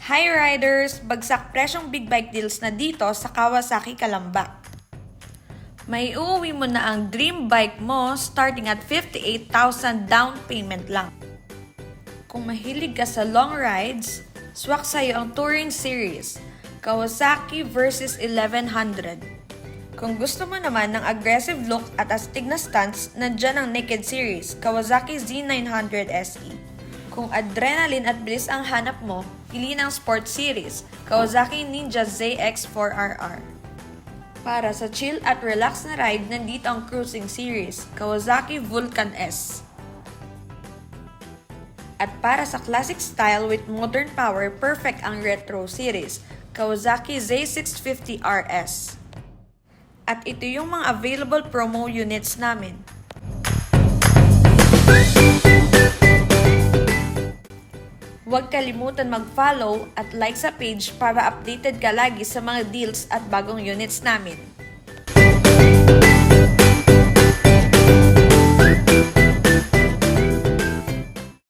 Hi riders! Bagsak presyong big bike deals na dito sa Kawasaki Calamba. May uuwi mo na ang dream bike mo starting at 58,000 down payment lang. Kung mahilig ka sa long rides, swak sa'yo ang Touring Series, Kawasaki versus 1100. Kung gusto mo naman ng aggressive look at astig na stunts, nandyan ang Naked Series, Kawasaki Z900 SE. Kung adrenaline at bilis ang hanap mo, pili ng Sport Series, Kawasaki Ninja ZX4RR. Para sa chill at relax na ride, nandito ang Cruising Series, Kawasaki Vulcan S. At para sa classic style with modern power, perfect ang Retro Series, Kawasaki Z650 RS. At ito yung mga available promo units namin. Huwag kalimutan mag-follow at like sa page para updated ka lagi sa mga deals at bagong units namin.